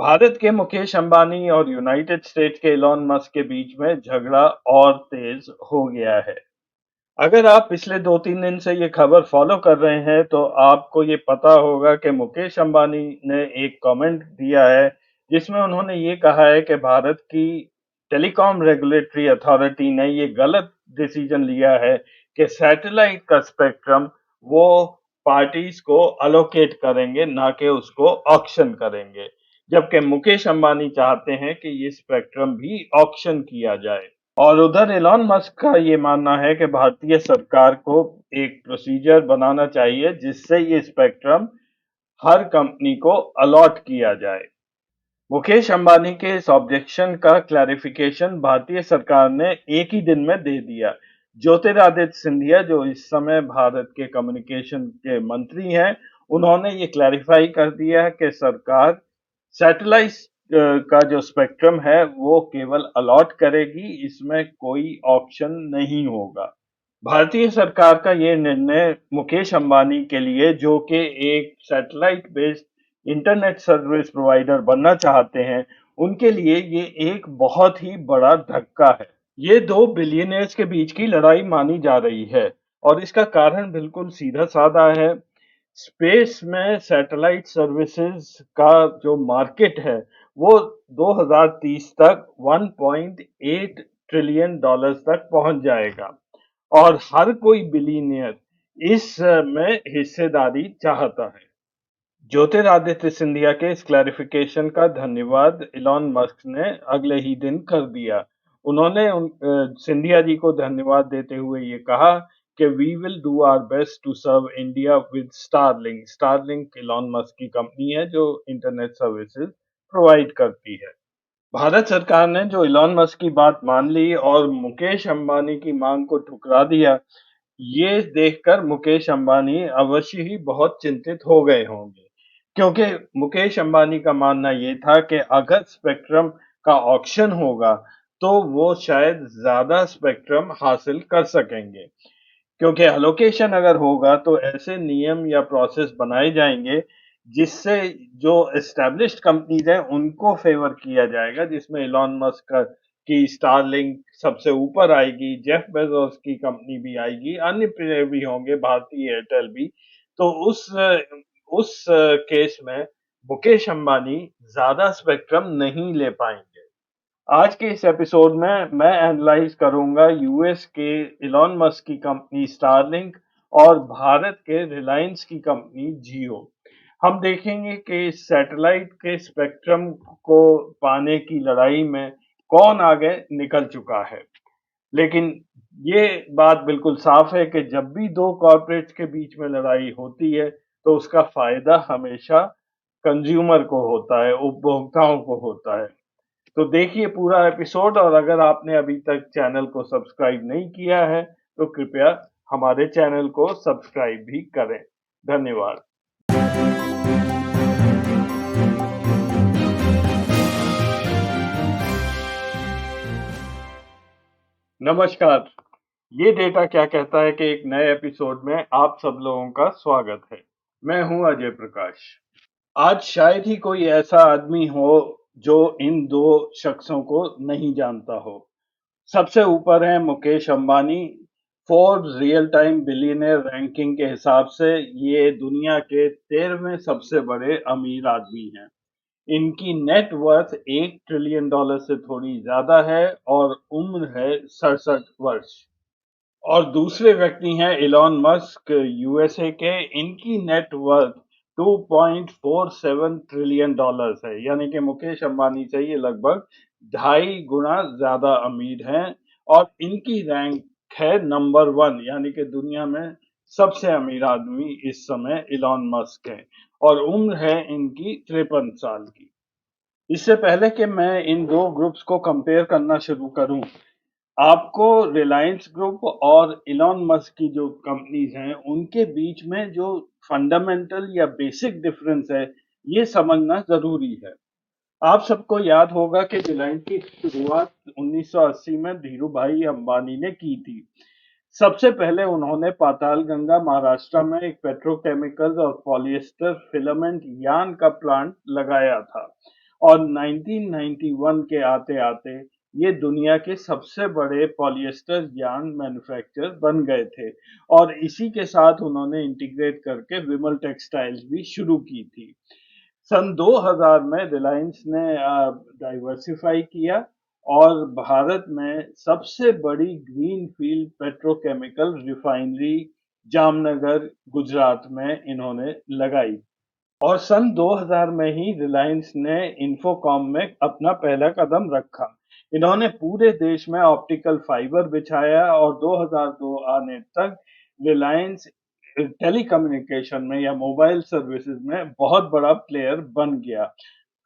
भारत के मुकेश अंबानी और United states के इलॉन मस्क के बीच में झगड़ा और तेज हो गया है। अगर आप पिछले 2-3 दिन से ये खबर फॉलो कर रहे हैं, तो आपको ये पता होगा कि मुकेश अंबानी ने एक कमेंट दिया है, जिसमें उन्होंने ये कहा है कि भारत की टेलीकॉम रेगुलेटरी अथॉरिटी ने ये गलत डिसीजन लिया है कि सैटेलाइट का स्पेक्ट्रम वो पार्टीज को अलोकेट करेंगे, ना कि उसको ऑक्शन करेंगे। जबकि मुकेश अंबानी चाहते हैं कि ये स्पेक्ट्रम भी ऑक्शन किया जाए। और उधर एलन मस्क का ये मानना है कि भारतीय सरकार को एक प्रोसीजर बनाना चाहिए जिससे ये स्पेक्ट्रम हर कंपनी को अलॉट किया जाए। मुकेश अंबानी के इस ऑब्जेक्शन का क्लैरिफिकेशन भारतीय सरकार ने एक ही दिन में दे दिया। ज्योतिरादित्य सिंधिया, जो इस समय भारत के कम्युनिकेशन के मंत्री हैं, उन्होंने ये क्लैरिफाई कर दिया है कि सरकार सैटेलाइट का जो स्पेक्ट्रम है वो केवल अलॉट करेगी, इसमें कोई ऑप्शन नहीं होगा। भारतीय सरकार का ये निर्णय मुकेश अंबानी के लिए, जो कि एक satellite based internet service provider बनना चाहते हैं, उनके लिए ये एक बहुत ही बड़ा धक्का है। ये दो बिलियनियर्स के बीच की लड़ाई मानी जा रही है और इसका कारण बिल्कुल सीधा साधा है। स्पेस में सैटेलाइट सर्विसेज का जो मार्केट है वो 2030 तक 1.8 ट्रिलियन डॉलर्स तक पहुंच जाएगा और हर कोई बिलियनियर इस में हिस्सेदारी चाहता है। ज्योतिरादित्य सिंधिया के इस क्लैरिफिकेशन का धन्यवाद इलॉन मस्क ने अगले ही दिन कर दिया। उन्होंने सिंधिया जी को धन्यवाद देते हुए ये कहा कि we will do our best to serve India with Starlink. Starlink Elon Musk की कंपनी है जो इंटरनेट सर्विसेज प्रोवाइड करती है। भारत सरकार ने जो इलॉन मस्क की बात मान ली और मुकेश अंबानी की मांग को ठुकरा दिया, ये देखकर मुकेश अंबानी अवश्य ही बहुत चिंतित हो गए होंगे, क्योंकि मुकेश अंबानी का मानना ये था कि अगर स्पेक्ट्रम का ऑक्शन होगा, तो वो शायद ज़्यादा स्पेक्ट्रम हासिल कर सकेंगे। क्योंकि एलोकेशन अगर होगा तो ऐसे नियम या प्रोसेस बनाए जाएंगे जिससे जो एस्टेब्लिश्ड कंपनीज हैं उनको फेवर किया जाएगा, जिसमें इलॉन मस्क की स्टारलिंक सबसे ऊपर आएगी, जेफ बेजोस की कंपनी भी आएगी, अन्य प्लेयर भी होंगे, भारतीय एयरटेल भी। तो उस केस में मुकेश अंबानी ज्यादा स्पेक्ट्रम नहीं ले पाएंगे। आज के इस एपिसोड में मैं एनालाइज करूंगा यूएस के इलॉन मस्क की कंपनी स्टारलिंक और भारत के रिलायंस की कंपनी जियो। हम देखेंगे कि सैटेलाइट के स्पेक्ट्रम को पाने की लड़ाई में कौन आगे निकल चुका है। लेकिन ये बात बिल्कुल साफ है कि जब भी दो कॉर्पोरेट्स के बीच में लड़ाई होती है, तो उसका फायदा हमेशा कंज्यूमर को होता है, उपभोक्ताओं को होता है। तो देखिए पूरा एपिसोड, और अगर आपने अभी तक चैनल को सब्सक्राइब नहीं किया है तो कृपया हमारे चैनल को सब्सक्राइब भी करें। धन्यवाद। नमस्कार। ये डेटा क्या कहता है कि एक नए एपिसोड में आप सब लोगों का स्वागत है। मैं हूं अजय प्रकाश। आज शायद ही कोई ऐसा आदमी हो जो इन दो शख्सों को नहीं जानता हो। सबसे ऊपर है Mukesh Ambani. Forbes real time billionaire ranking के हिसाब से ये दुनिया के 13वें सबसे बड़े अमीर आदमी हैं। इनकी नेट वर्थ 1 ट्रिलियन डॉलर से थोड़ी ज्यादा है और उम्र है 67 वर्ष। और दूसरे व्यक्ति हैं इलॉन मस्क, यूएसए के। इनकी नेट वर्थ 2.47 ट्रिलियन डॉलर्स है, यानी कि मुकेश अंबानी से ये लगभग 2.5 गुना ज्यादा अमीर हैं। और इनकी रैंक है नंबर 1, यानी कि दुनिया में सबसे अमीर आदमी इस समय इलॉन मस्क है और उम्र है इनकी 53 साल की। इससे पहले कि मैं इन दो ग्रुप्स को कंपेयर करना शुरू करूं, आपको रिलायंस ग्रुप और इलॉन मस्क की जो कंपनीज हैं उनके बीच में जो फंडामेंटल या बेसिक डिफरेंस है, ये समझना जरूरी है। आप सबको याद होगा कि रिलायंस की शुरुआत 1980 में धीरू भाई अंबानी ने की थी। सबसे पहले उन्होंने पातालगंगा महाराष्ट्र में एक पेट्रोकेमिकल्स और पॉलिएस्टर फिलामेंट यार्न का प्लांट लगाया था और 1991 के आते-आते ये दुनिया के सबसे बड़े पॉलिएस्टर यार्न मैन्युफैक्चरर बन गए थे और इसी के साथ उन्होंने इंटीग्रेट करके विमल टेक्सटाइल्स भी शुरू की थी। सन 2000 में रिलायंस ने डाइवर्सिफाई किया और भारत में सबसे बड़ी greenfield petrochemical refinery Jamnagar, Gujarat में इन्होंने लगाई। और सन 2000 में ही रिलायंस ने इंफोकॉम में अपना पहला कदम रखा। इन्होंने पूरे देश में ऑप्टिकल फाइबर बिछाया और 2002 आने तक रिलायंस टेलीकम्युनिकेशन में या मोबाइल सर्विसेज में बहुत बड़ा प्लेयर बन गया।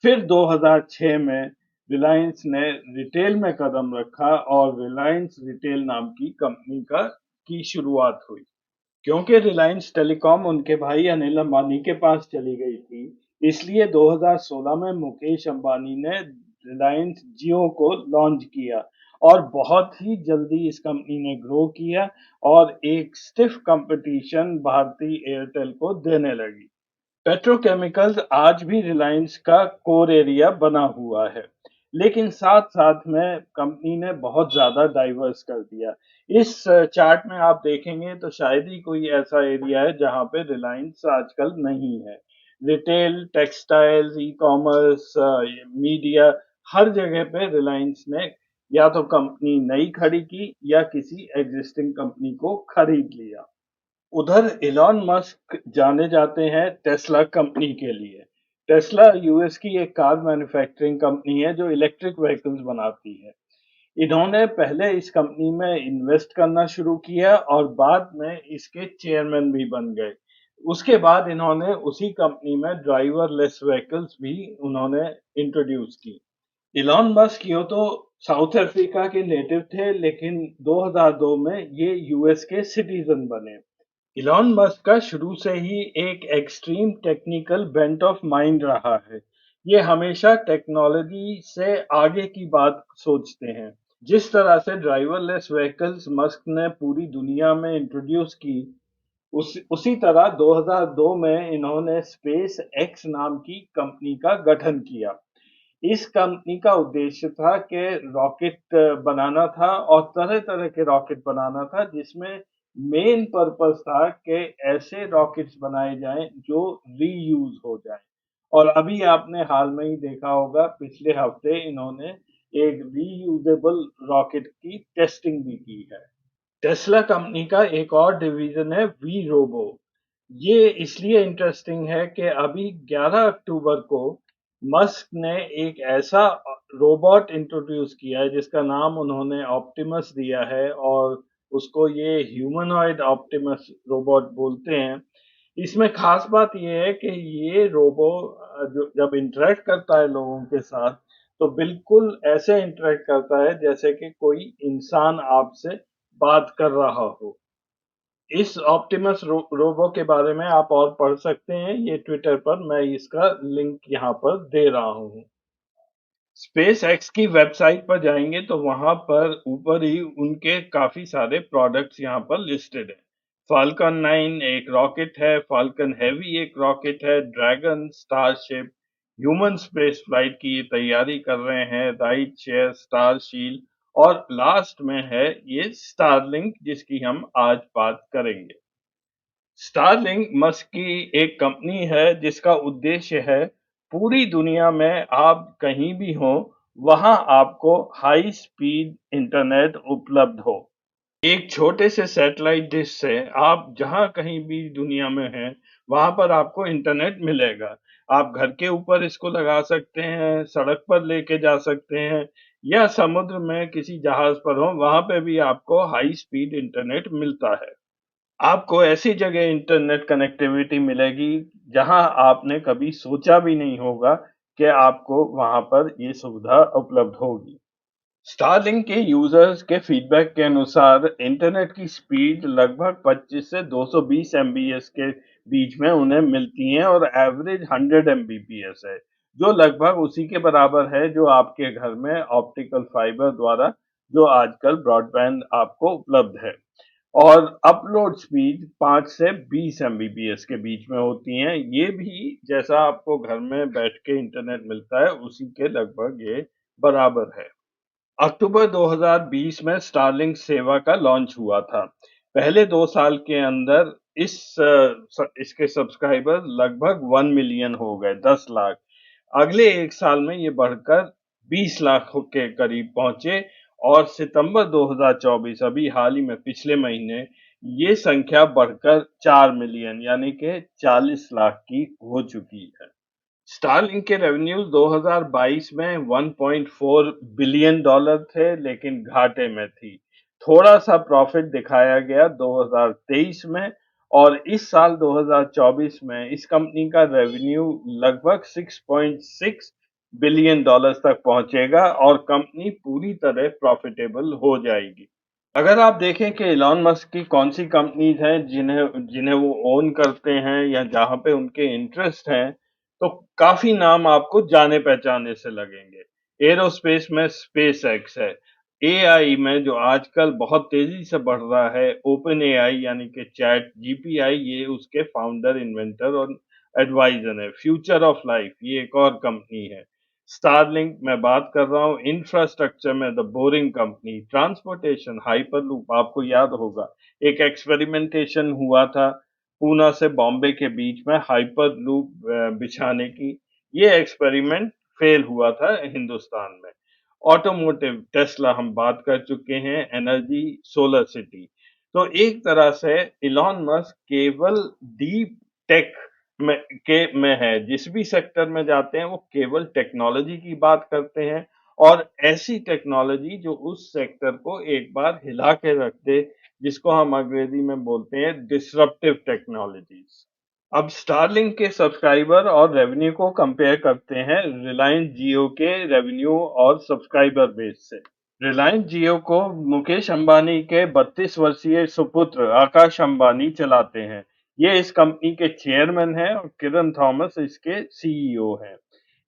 फिर 2006 में रिलायंस ने रिटेल में कदम रखा और रिलायंस रिटेल नाम की कंपनी की शुरुआत हुई। क्योंकि रिलायंस टेलीकॉम उनके भाई अनिल अंबानी के पास चली गई थी, इसलिए 2016 में मुकेश अंबानी ने रिलायंस जियो को लॉन्च किया और बहुत ही जल्दी इस कंपनी ने ग्रो किया और एक स्टिफ कंपटीशन भारती एयरटेल को देने लगी। पेट्रोकेमिकल्स आज भी रिलायंस का कोर एरिया बना हुआ है, लेकिन साथ-साथ में कंपनी ने बहुत ज़्यादा डाइवर्स कर दिया। इस चार्ट में आप देखेंगे तो शायद ही कोई ऐसा एरिया है जहाँ पे रिलायंस आजकल नहीं है। रिटेल, टेक्सटाइल्स, ई-कॉमर्स, मीडिया हर जगह पे रिलायंस ने या तो कंपनी नई खड़ी की या किसी एग्जिस्टिंग कंपनी को खरीद लिया। उधर इलॉन मस्क जाने जाते हैं टेस्ला कंपनी के लिए। टेस्ला यूएस की एक कार मैन्युफैक्चरिंग कंपनी है जो इलेक्ट्रिक व्हीकल्स बनाती है। इन्होंने पहले इस कंपनी में इन्वेस्ट करना शुरू किया और बाद में इसके चेयरमैन भी बन गए। उसके बाद इन्होंने उसी कंपनी में ड्राइवरलेस व्हीकल्स भी उन्होंने इंट्रोड्यूस की। इलॉन मस्क यूँ तो साउथ अफ्रीका के नेटिव थे, लेकिन 2002 में ये यूएस के सिटीजन बने। इलॉन मस्क का शुरू से ही एक extreme technical bent of mind रहा है। ये हमेशा टेक्नोलॉजी से आगे की बात सोचते हैं। जिस तरह से ड्राइवरलेस व्हीकल्स मस्क ने पूरी दुनिया में इंट्रोड्यूस की, उसी तरह 2002 में इन्होंने स्पेस एक्स नाम की कंपनी का गठन किया। इस कंपनी का उद्देश्य था कि रॉकेट बनाना था और तरह-तरह के रॉकेट बनाना था, जिसमें मेन पर्पस था कि ऐसे रॉकेट्स बनाए जाएँ जो रीयूज़ हो जाएँ। और अभी आपने हाल में ही देखा होगा, पिछले हफ्ते इन्होंने एक रीयूजेबल रॉकेट की टेस्टिंग भी की है। टेस्ला कंपनी का एक और डिवीज़न है वी रोबो। ये इसलिए इंटरेस्टिंग है कि अभी 11 अक्टूबर को मस्क ने एक ऐसा रोबोट इंट्रोड्यूस किया है जिसका नाम उन्होंने ऑप्टिमस दिया है और उसको ये ह्यूमनॉइड ऑप्टिमस रोबोट बोलते हैं। इसमें खास बात ये है कि ये रोबो जो जब इंटरैक्ट करता है लोगों के साथ, तो बिल्कुल ऐसे इंटरैक्ट करता है जैसे कि कोई इंसान आपसे बात कर रहा हो। इस ऑप्टिमस रोबो के बारे में आप और पढ़ सकते हैं, ये ट्विटर पर मैं इसका लिंक यहाँ पर दे रहा हूँ। स्पेस एक्स की वेबसाइट पर जाएंगे तो वहां पर ऊपर ही उनके काफी सारे प्रोडक्ट्स यहाँ पर लिस्टेड है। फाल्कन 9 एक रॉकेट है, फाल्कन हेवी एक रॉकेट है, dragon, starship, human space flight की तैयारी कर रहे हैं, राइट शेयर, स्टारशील और लास्ट में है ये स्टारलिंक जिसकी हम आज बात करेंगे। स्टारलिंक मस्क की एक कंपनी है जिसका उद्देश्य है पूरी दुनिया में आप कहीं भी हो, वहां आपको हाई स्पीड इंटरनेट उपलब्ध हो। एक छोटे से सैटेलाइट डिश से आप जहां कहीं भी दुनिया में हैं, वहां पर आपको इंटरनेट मिलेगा। आप घर के ऊपर इसको लगा सकते हैं, सड़क पर लेके जा सकते हैं या समुद्र में किसी जहाज पर हो, वहां पे भी आपको हाई स्पीड इंटरनेट मिलता है। आपको ऐसी जगह इंटरनेट कनेक्टिविटी मिलेगी जहां आपने कभी सोचा भी नहीं होगा कि आपको वहां पर ये सुविधा उपलब्ध होगी। स्टारलिंक के यूजर्स के फीडबैक के अनुसार इंटरनेट की स्पीड लगभग 25 से 220 एमबीपीएस के बीच में उन्हें मिलती है और एवरेज 100 एमबीपीएस है, जो लगभग उसी के बराबर है जो आपके घर में ऑप्टिकल फाइबर द्वारा जो आजकल ब्रॉडबैंड आपको उपलब्ध है। और अपलोड स्पीड 5 से 20 एमबीपीएस के बीच में होती हैं। ये भी जैसा आपको घर में बैठ के इंटरनेट मिलता है, उसी के लगभग ये बराबर है। अक्टूबर 2020 में स्टारलिंक सेवा का लॉन्च हुआ था। पहले 2 साल के अंदर इसके सब्सक्राइबर लगभग 1 मिलियन हो गए, 10 लाख। अगले 1 साल में ये बढ़कर 20 लाख के करीब पहुंचे और सितंबर 2024 अभी हाल ही में पिछले महीने ये संख्या बढ़कर 4 मिलियन यानी कि 40 लाख की हो चुकी है। स्टारलिंक के रेवेन्यूज 2022 में 1.4 बिलियन डॉलर थे, लेकिन घाटे में थी। थोड़ा सा प्रॉफिट दिखाया गया 2023 में और इस साल 2024 में इस कंपनी का रेवेन्यू लगभग 6.6 बिलियन डॉलर्स तक पहुंचेगा और कंपनी पूरी तरह प्रॉफिटेबल हो जाएगी। अगर आप देखें कि इलॉन मस्क की कौन सी कंपनीज हैं जिन्हें जिन्हें वो ओन करते हैं या जहां पे उनके इंटरेस्ट हैं, तो काफी नाम आपको जाने पहचाने से लगेंगे। एरोस्पेस में स्पेस एक्स है। एआई में जो आजकल बहुत तेजी से बढ़ रहा है, ओपन एआई यानी कि चैट जीपीआई, ये उसके फाउंडर, इन्वेंटर और एडवाइजर है। फ्यूचर ऑफ लाइफ ये एक और कंपनी है। स्टारलिंक मैं बात कर रहा हूँ। इंफ्रास्ट्रक्चर में the boring company. Transportation hyperloop, आपको याद होगा एक एक्सपेरिमेंटेशन हुआ था पूना से बॉम्बे के बीच में हाइपरलूप बिछाने की। ये एक्सपेरिमेंट फेल हुआ था हिंदुस्तान में। ऑटोमोटिव टेस्ला हम बात कर चुके हैं। Energy solar city. तो एक तरह से इलॉन मस्क केवल डीप टेक में है। जिस भी सेक्टर में जाते हैं वो केवल टेक्नोलॉजी की बात करते हैं और ऐसी टेक्नोलॉजी जो उस सेक्टर को एक बार हिला के रख दे, जिसको हम अंग्रेजी में बोलते हैं डिसरप्टिव टेक्नोलॉजीज। अब स्टारलिंक के सब्सक्राइबर और रेवेन्यू को कंपेयर करते हैं रिलायंस जियो के रेवेन्यू और सब्सक्राइबर बेस से। रिलायंस जियो को मुकेश अंबानी के 32 वर्षीय सुपुत्र आकाश अंबानी चलाते हैं। ये इस कंपनी के चेयरमैन हैं और किरण थॉमस इसके सीईओ हैं।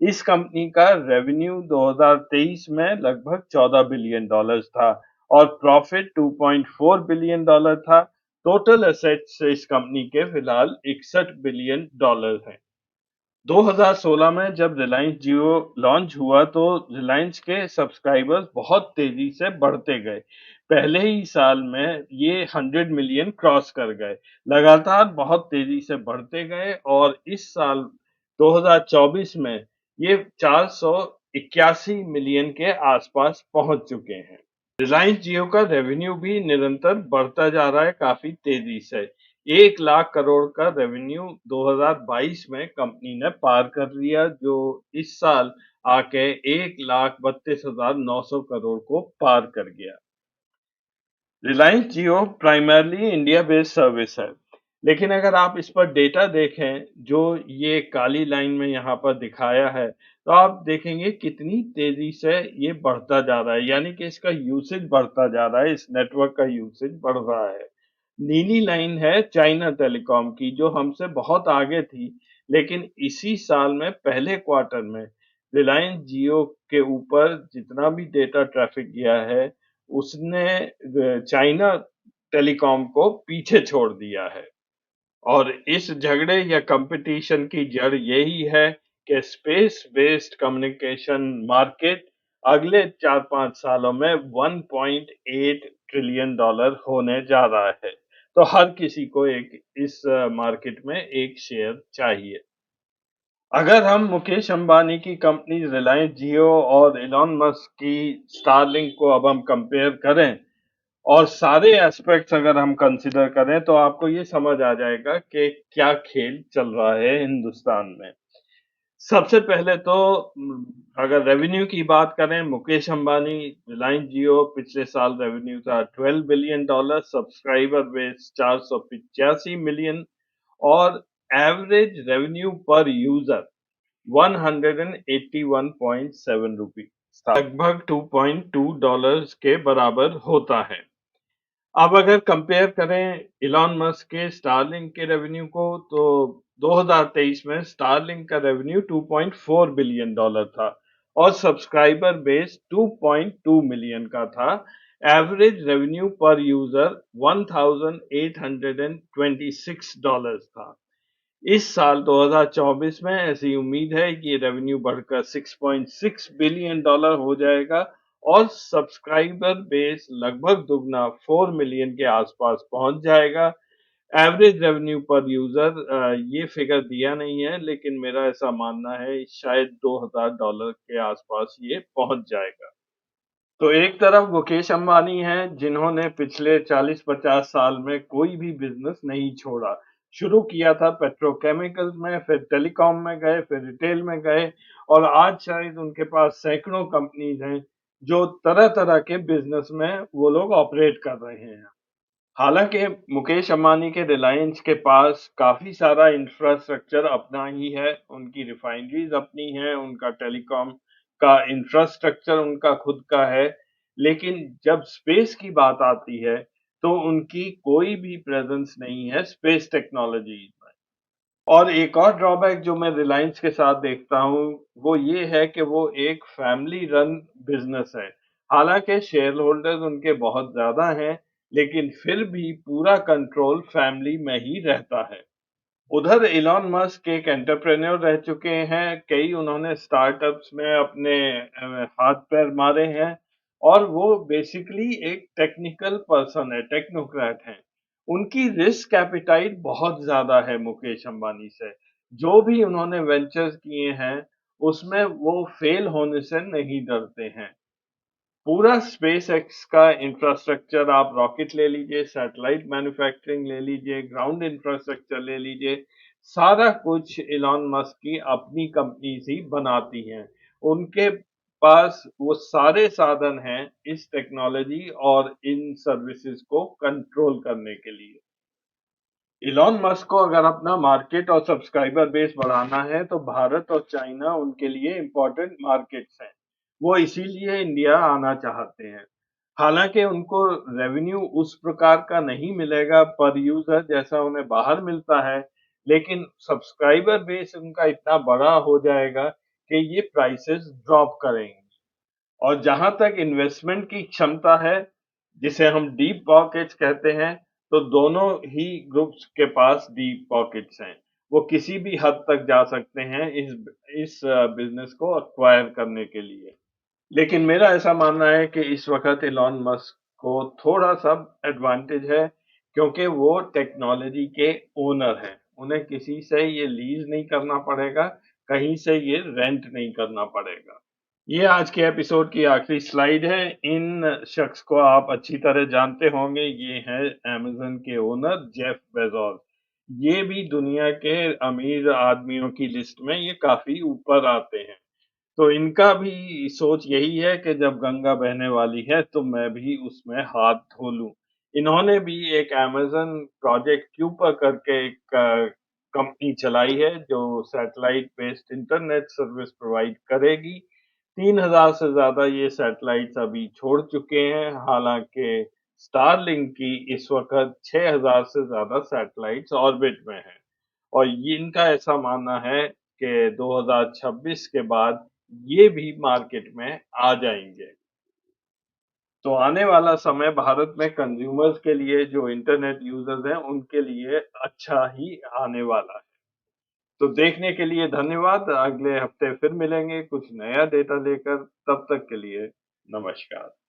इस कंपनी का रेवेन्यू 2023 में लगभग 14 बिलियन डॉलर्स था और प्रॉफिट 2.4 बिलियन डॉलर था। टोटल एसेट्स इस कंपनी के फिलहाल 61 बिलियन डॉलर हैं। 2016 में जब रिलायंस जियो लॉन्च हुआ तो रिलायंस के सब्सक्राइबर्स बहुत तेजी से बढ़ते गए। पहले ही साल में ये 100 मिलियन क्रॉस कर गए। लगातार बहुत तेजी से बढ़ते गए और इस साल 2024 में ये 481 मिलियन के आसपास पहुंच चुके हैं। रिलायंस जियो का रेवेन्यू भी निरंतर बढ़ता जा रहा है काफी तेजी से। 1 लाख करोड़ का रेवेन्यू 2022 में कंपनी ने पार कर लिया, जो इस साल आके 1,32,900 करोड़ को पार कर गया। रिलायंस जियो प्राइमरली इंडिया बेस्ड सर्विस है, लेकिन अगर आप इस पर डेटा देखें जो ये काली लाइन में यहाँ पर दिखाया है, तो आप देखेंगे कितनी तेजी से ये बढ़ता जा रहा है, यानी कि इसका यूसेज बढ़ता जा रहा है, इस नेटवर्क का यूसेज बढ़ रहा है। नीली लाइन है चाइना टेलीकॉम की, जो हमसे बहुत आगे थी, लेकिन इसी साल में पहले क्वार्टर में रिलायंस जियो के ऊपर जितना भी डेटा ट्रैफिक गया है, उसने चाइना टेलीकॉम को पीछे छोड़ दिया है। और इस झगड़े या कंपटीशन की जड़ यही है कि स्पेस बेस्ड कम्युनिकेशन मार्केट अगले 4-5 सालों में 1.8 ट्रिलियन डॉलर होने जा रहा है। तो हर किसी को एक इस मार्केट में एक शेयर चाहिए। अगर हम मुकेश अंबानी की कंपनी रिलायंस जियो और इलॉन मस्क की स्टारलिंक को अब हम कंपेयर करें और सारे एस्पेक्ट्स अगर हम कंसिडर करें, तो आपको ये समझ आ जाएगा कि क्या खेल चल रहा है हिंदुस्तान में। सबसे पहले तो अगर रेवेन्यू की बात करें, मुकेश अंबानी रिलायंस जियो पिछले साल रेवेन्यू था 12 billion dollar, subscriber base 485 million और एवरेज रेवेन्यू पर यूजर 181.7 रुपी, लगभग 2.2 डॉलर्स के बराबर होता है। अब अगर कंपेयर करें इलॉन मस्क के स्टारलिंक के रेवेन्यू को, तो 2023 में स्टारलिंक का रेवेन्यू 2.4 बिलियन डॉलर था और सब्सक्राइबर बेस 2.2 मिलियन का था। एवरेज रेवेन्यू पर यूजर $1,826 था। इस साल 2024 में ऐसी उम्मीद है कि ये रेवेन्यू बढ़कर $6.6 बिलियन हो जाएगा और सब्सक्राइबर बेस लगभग दुगना 4 मिलियन के आसपास पहुंच जाएगा। एवरेज रेवेन्यू पर यूजर ये फिगर दिया नहीं है, लेकिन मेरा ऐसा मानना है शायद $2,000 के आसपास ये पहुंच जाएगा। तो एक तरफ मुकेश अंबानी हैं, जिन्होंने पिछले 40-50 साल में कोई भी बिजनेस नहीं छोड़ा। शुरू किया था पेट्रोकेमिकल्स में, फिर टेलीकॉम में गए, फिर रिटेल में गए और आज शायद उनके पास सैकड़ों कंपनीज हैं, जो तरह-तरह के बिजनेस में वो लोग ऑपरेट कर रहे हैं। हालांकि मुकेश अंबानी के रिलायंस के पास काफी सारा इंफ्रास्ट्रक्चर अपना ही है, उनकी रिफाइनरीज अपनी हैं, उनका टेलीकॉम का इंफ्रास्ट्रक्चर उनका खुद का है, लेकिन जब स्पेस की बात आती है, तो उनकी कोई भी प्रेजेंस नहीं है स्पेस टेक्नोलॉजी में। और एक और ड्रॉबैक जो मैं रिलायंस के साथ देखता हूँ, वो ये है कि वो एक फैमिली रन बिज़नेस है। हालाँकि शेयर होल्डर्स उनके बहुत ज़्यादा हैं, लेकिन फिर भी पूरा कंट्रोल फैमिली में ही रहता है। उधर इलॉन मस्क एक एंटरप्रेन्योर रह चुके हैं, कई उन्होंने स्टार्टअप्स में अपने हाथ-पैर मारे हैं और वो बेसिकली एक टेक्निकल पर्सन है, टेक्नोक्रेट हैं। उनकी रिस्क एपेटाइट बहुत ज़्यादा है मुकेश अंबानी से। जो भी उन्होंने वेंचर्स किए हैं, उसमें वो फेल होने से नहीं डरते हैं। पूरा स्पेस एक्स का इंफ्रास्ट्रक्चर आप रॉकेट ले लीजिए, सैटेलाइट मैन्युफैक्चरिंग ले लीजिए, ग्राउंड इंफ्रास्ट्रक्चर ले लीजिए, सारा कुछ इलॉन मस्क की अपनी कंपनीज ही बनाती हैं। उनके पास वो सारे साधन हैं इस टेक्नोलॉजी और इन सर्विसेज को कंट्रोल करने के लिए। इलॉन मस्क को अगर अपना मार्केट और सब्सक्राइबर बेस बढ़ाना है, तो भारत और चाइना उनके लिए इम्पोर्टेंट मार्केट्स हैं। वो इसीलिए इंडिया आना चाहते हैं। हालांकि उनको रेवेन्यू उस प्रकार का नहीं मिलेगा पर यूजर जैसा उन्हें बाहर मिलता है, लेकिन सब्सक्राइबर बेस उनका इतना बड़ा हो जाएगा कि ये प्राइसेस ड्रॉप करेंगे। और जहां तक इन्वेस्टमेंट की क्षमता है, जिसे हम डीप पॉकेट्स कहते हैं, तो दोनों ही ग्रुप्स के पास डीप पॉकेट्स हैं। वो किसी भी हद तक जा सकते हैं इस बिजनेस को एक्वायर करने के लिए। लेकिन मेरा ऐसा मानना है कि इस वक्त इलॉन मस्क को थोड़ा सा एडवांटेज है, क्योंकि वो टेक्नोलॉजी के ओनर हैं। उन्हें किसी से ये लीज नहीं करना पड़ेगा, कहीं से ये रेंट नहीं करना पड़ेगा। ये आज के एपिसोड की आखिरी स्लाइड है। इन शख्स को आप अच्छी तरह जानते होंगे। ये हैं अमेज़न के ओनर जेफ बेज़ोस। ये भी दुनिया के अमीर आदमियों की लिस्ट में ये काफ़ी ऊपर आते हैं। तो इनका भी सोच यही है कि जब गंगा बहने वाली है तो मैं भी उसमें हाथ धो लूँ। इन्होंने भी एक अमेज़न प्रोजेक्ट क्यूपर करके एक कंपनी चलाई है जो satellite based internet service provide करेगी। 3000 से ज़्यादा ये सैटेलाइट्स अभी छोड़ चुके हैं, हालाँकि स्टारलिंक की इस वक़्त 6000 से ज़्यादा सैटेलाइट्स ऑर्बिट में हैं और ये इनका ऐसा मानना है कि 2026 के बाद ये भी मार्केट में आ जाएँगे। तो आने वाला समय भारत में कंज़्यूमर्स के लिए जो इंटरनेट यूज़र्स हैं, उनके लिए अच्छा ही आने वाला है। तो देखने के लिए धन्यवाद। अगले हफ्ते फिर मिलेंगे कुछ नया डेटा लेकर। तब तक के लिए नमस्कार।